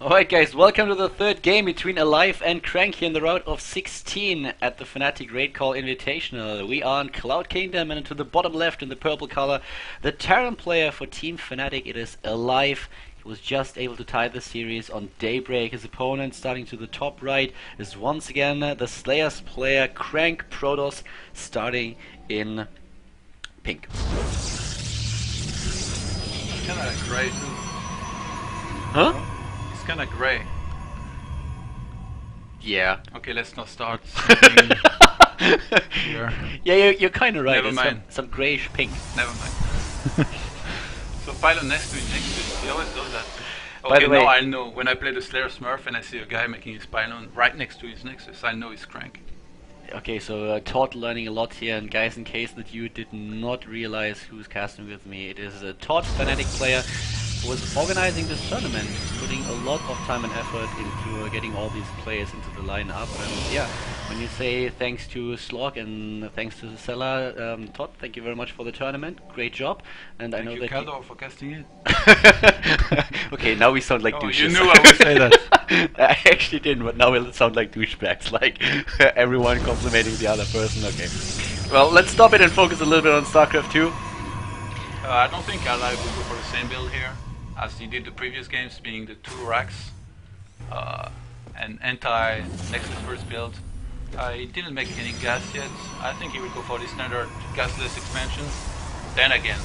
Alright guys, welcome to the third game between aLive and Crank here in the round of 16 at the FnaticRaidCall Invitational. We are on Cloud Kingdom, and to the bottom left in the purple color, the Terran player for Team Fnatic, it is aLive. He was just able to tie the series on Daybreak. His opponent, starting to the top right, is once again the Slayers player Crank Protoss, starting in pink. Kinda grey too. Huh? It's kinda grey. Yeah. Okay, let's not start. Yeah, you're kind of right. Never It's mind. some grayish pink. Never mind. So pylon next to it. He always does that. By Okay, the way- now I know. When I play the Slayer Smurf and I see a guy making his pylon right next to his Nexus, I know he's Crank. Okay, so Todd learning a lot here, and guys, in case that you did not realize who's casting with me, it is a Todd Fnatic player who was organizing this tournament, putting a lot of time and effort into getting all these players into the lineup. And yeah, when you say thanks to Slog and thanks to Sella, Todd, thank you very much for the tournament. Great job. And I Thank know you, that Kaldor, for casting it. okay, now we sound like Oh, douches. you knew I would say that. I actually didn't, but now we'll sound like douchebags, like everyone complimenting the other person. Okay. Well, let's stop it and focus a little bit on StarCraft 2. I don't think aLive will go for the same build here as he did the previous games, being the 2 racks and anti-Nexus first build. He didn't make any gas yet. I think he will go for the standard gasless expansion. Then again,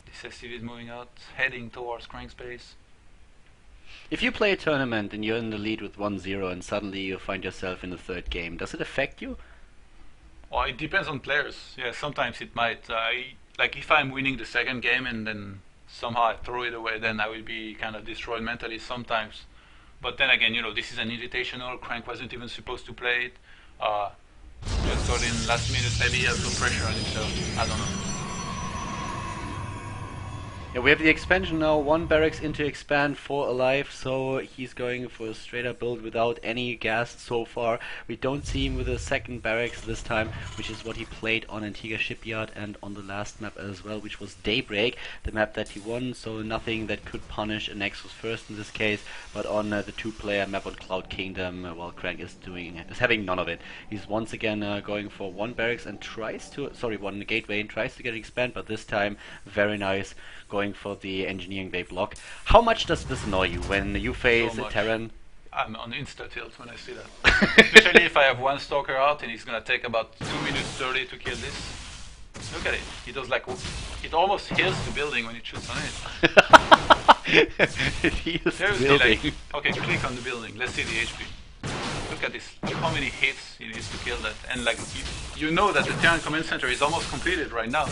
this SCV is moving out, heading towards Crank space. If you play a tournament and you're in the lead with 1-0 and suddenly you find yourself in the third game, does it affect you? Well, it depends on players. Yeah, sometimes it might. Like if I'm winning the second game and then somehow I throw it away, then I will be kind of destroyed mentally sometimes. But then again, you know, this is an invitational. Crank wasn't even supposed to play it. Just got in last minute. Maybe he has some pressure on himself. I don't know. Yeah, we have the expansion now, 1 barracks into expand for aLive, so he's going for a straight up build without any gas so far. We don't see him with a second barracks this time, which is what he played on Antigua Shipyard and on the last map as well, which was Daybreak, the map that he won, so nothing that could punish a Nexus first in this case, but on the 2-player map on Cloud Kingdom, well, Crank is having none of it. He's once again going for 1 barracks and tries to, 1 gateway and tries to get expand, but this time, very nice, going for the engineering bay block. How much does this annoy you when you face So a much. Terran? I'm on insta tilt when I see that. Especially if I have 1 stalker out and he's gonna take about 2 minutes 30 to kill this. Look at it. He does like it almost heals the building when it shoots on it. He is Seriously, building. like, okay, click on the building. Let's see the HP. Look at this. Look how many hits he needs to kill that. And like, you know that the Terran command center is almost completed right now.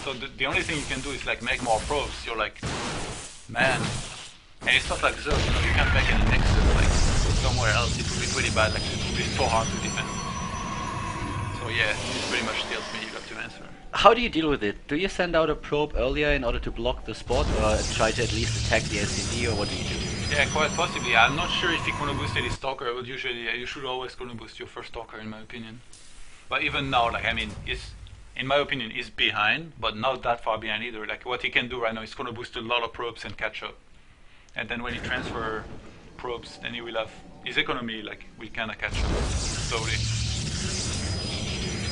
So the only thing you can do is like make more probes. You're like, man. And it's not like Zerg, you know, you can't make any Nexus like somewhere else. It would be pretty bad. Like it would be so hard to defend. So yeah, this pretty much tells me you got to answer. How do you deal with it? Do you send out a probe earlier in order to block the spot, or try to at least attack the SCV, or what do you do? Yeah, quite possibly. I'm not sure if he Chrono boosted his Stalker, but usually you should always Chrono boost your first Stalker, in my opinion. But even now, like, I mean, in my opinion, is behind, but not that far behind either. Like, what he can do right now is Chrono boost a lot of probes and catch up. And then when he transfer probes, then he will have his economy, like, will kind of catch up slowly.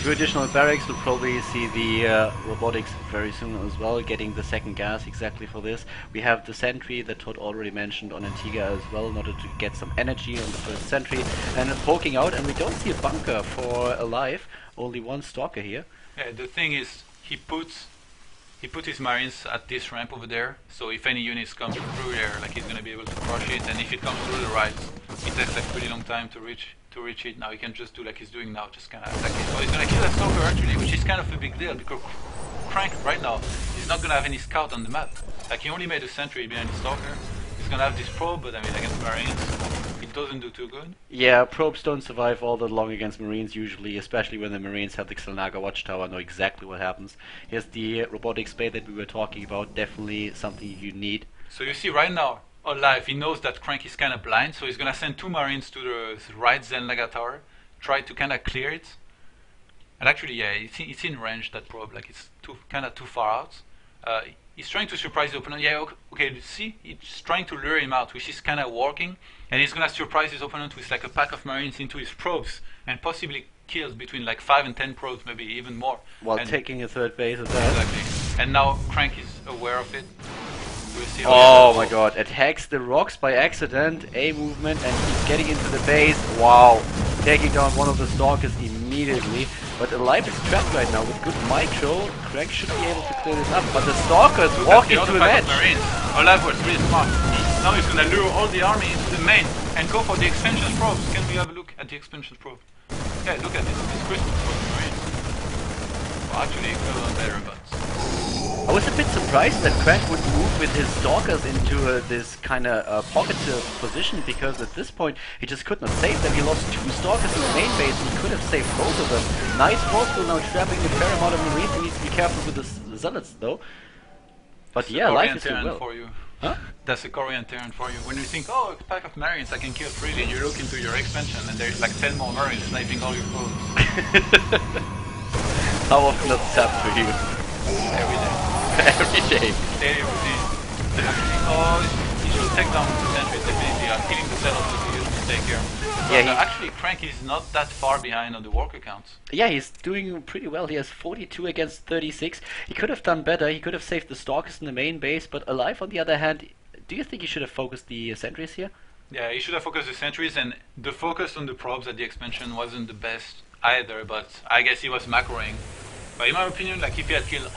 2 additional barracks, will probably see the robotics very soon as well, getting the second gas exactly for this. We have the sentry that Todd already mentioned on Antigua as well, in order to get some energy on the first sentry, and poking out, and we don't see a bunker for aLive, only 1 stalker here. Yeah, the thing is, he put his marines at this ramp over there, so if any units come through here, like he's gonna be able to crush it, and if it comes through the right, it takes like pretty long time to reach it. Now he can just do like he's doing now, just kind of attack it. So he's gonna kill that stalker actually, which is kind of a big deal, because Crank right now is not gonna have any scout on the map. Like he only made a sentry behind the stalker. He's gonna have this probe, but I mean against marines, it doesn't do too good. Yeah, probes don't survive all that long against Marines usually, especially when the Marines have the Xel'Naga Watchtower, know exactly what happens. Here's the robotic spade that we were talking about, definitely something you need. So you see right now, aLive, he knows that Crank is kind of blind, so he's gonna send 2 marines to the right Xel'Naga tower, try to kind of clear it. And actually, yeah, it's in range, that probe, like it's kind of too far out. He's trying to surprise the opponent. Yeah, okay, see? He's trying to lure him out, which is kind of working. And he's going to surprise his opponent with like a pack of Marines into his probes. And possibly kills between like 5 and 10 probes, maybe even more. While and taking a third base at that. Exactly. And now Crank is aware of it. We'll see oh my god, attacks the rocks by accident, A movement, and he's getting into the base. Wow, taking down one of the stalkers immediately. But aLive is trapped right now with good micro. Crank should be able to clear this up, but the stalker is walking to an edge. aLive was really smart. Now he's gonna lure all the army into the main and go for the expansion probes. Can we have a look at the expansion probe? Yeah, look at this. It's crystal for the Marines. Well, actually, it could have done better, but... I was a bit surprised that Crank would move with his stalkers into this kind of pocketed position, because at this point he just could not save them. He lost 2 stalkers in the main base and he could have saved both of them. Nice forceful now trapping a fair amount of Marines. He needs to be careful with the Zealots though. But yeah, life is doing well. For you. Huh? That's a Korean Terran for you. When you think, oh, a pack of Marines I can kill freely, and you look into your expansion and there's like 10 more Marines sniping all your foes. How often does this happen to you? Every day. Every day. Daily routine. Oh, you should take down the sentries definitely. Killing the Zealots is a huge mistake here. Yeah, actually Crank is not that far behind on the worker counts. Yeah, he's doing pretty well. He has 42 against 36. He could have done better. He could have saved the stalkers in the main base, but aLive on the other hand, do you think he should have focused the sentries here? Yeah, he should have focused the sentries, and the focus on the probes at the expansion wasn't the best either, but I guess he was macroing. But in my opinion, like if he had killed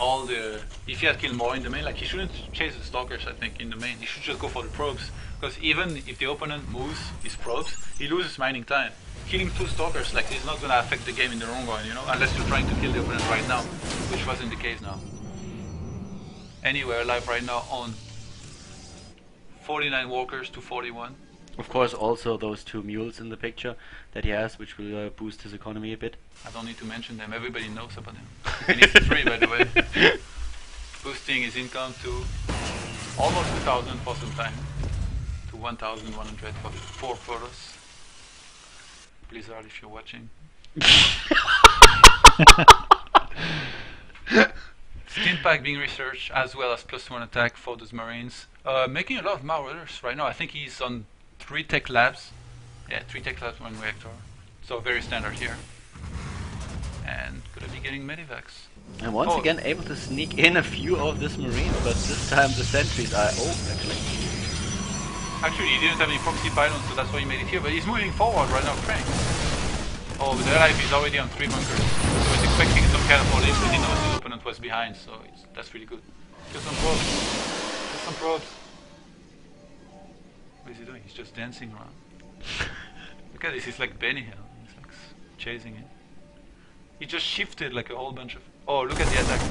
more in the main, like he shouldn't chase the stalkers, I think, in the main. He should just go for the probes. Because even if the opponent moves his probes, he loses mining time. Killing 2 stalkers, like, is not gonna affect the game in the long run, you know, unless you're trying to kill the opponent right now, which wasn't the case now. Anyway, aLive right now on 49 walkers to 41. Of course, also those 2 mules in the picture that he has, which will boost his economy a bit. I don't need to mention them, everybody knows about them. And it's free, by the way. Boosting his income to almost 2,000 for some time. To 1,100 for 4 photos. Blizzard, if you're watching. Stim pack being researched, as well as +1 attack for those Marines. Making a lot of Marauders right now. I think he's on 3 tech labs. Yeah, 3 tech labs, 1 reactor. So very standard here. And gonna be getting medivacs. And once again able to sneak in a few of this Marines, but this time the sentries are... Actually, he didn't have any proxy pylons, so that's why he made it here, but he's moving forward right now, Crank. Oh, but aLive is already on 3 bunkers. So he's expecting some kind of all-in, but he knows his opponent was behind, so that's really good. Kill some probes. Kill some probes. What is he doing? He's just dancing around. Look at this, he's like Benny Hill. He's like chasing it. He just shifted like a whole bunch of... Oh, look at the attack.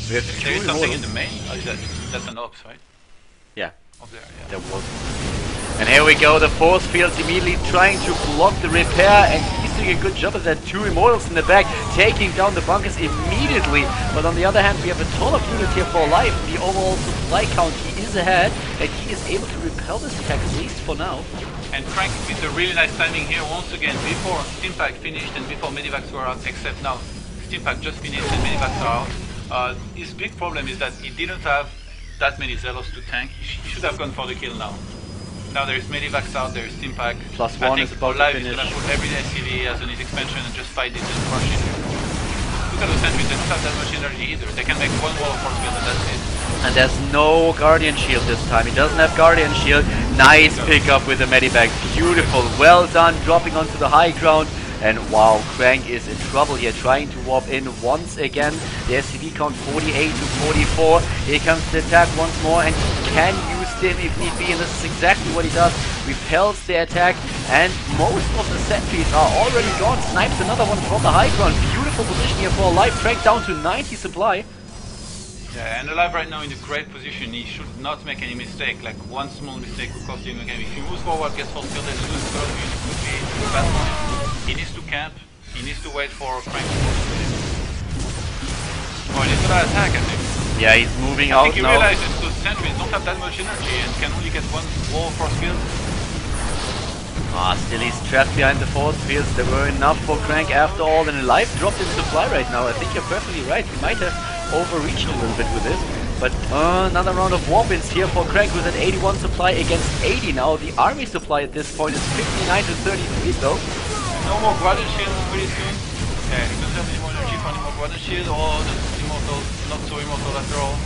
We have there is something in the main? Oh, that's an ops, right? Yeah. Up there, yeah. There was. And here we go, the force fields immediately trying to block the repair, and he's doing a good job of that. 2 immortals in the back, taking down the bunkers immediately. But on the other hand, we have a ton of units here for aLive. The overall supply count, he is ahead, and he is able to repel this attack, at least for now. And Crank with the really nice timing here, once again, before Stimpack finished and before medivacs were out, except now Stimpack just finished and medivacs are out. His big problem is that he didn't have that many Zealots to tank. He should have gone for the kill now. Now there's medivacs out, there's Stimpack. +1 is about to finish. Is gonna put every SCV as on his expansion and just fight it and crush it. Look at those sentries, they don't have that much energy either. They can make 1 wall of force field and that's it. And there's no Guardian Shield this time. He doesn't have Guardian Shield. Nice pickup with the medivac. Beautiful. Well done. Dropping onto the high ground. And wow, Crank is in trouble here, trying to warp in once again. The SCV count 48 to 44. Here comes the attack once more, and he can use Stim if need be, and this is exactly what he does. Repels the attack, and most of the sentries are already gone. Snipes another one from the high ground. Beautiful position here for aLive. Crank down to 90 supply. Yeah, and aLive right now in a great position. He should not make any mistake. Like, one small mistake will cost him the game. If he moves forward, gets force fielded, and loses a lot of units, would be a bad point. He needs to camp. He needs to wait for Crank to force field him. Oh, he's gonna attack, I think. Yeah, he's moving out now. I think he realizes those sentries don't have that much energy and can only get 1 wall force field. Still he's trapped behind the force fields. There were enough for Crank after all, and aLive dropped in supply right now. I think you're perfectly right. He might have overreached a little bit with this. But another round of warp-ins here for Crank with an 81 supply against 80 now. The army supply at this point is 59 to 33 though. No more Grudge Shield pretty soon. Yeah, he doesn't have any more energy for any more Grudge Shield, or the Immortal, not so Immortal after all.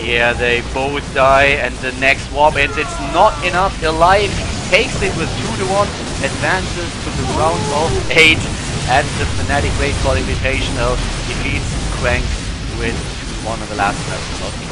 Yeah, they both die, and the next warp ends. It's not enough. aLive takes it with 2-1, advances to the round of 8 at the FnaticRaidCall Invitational. Defeats Crank with 2-1 on the last match.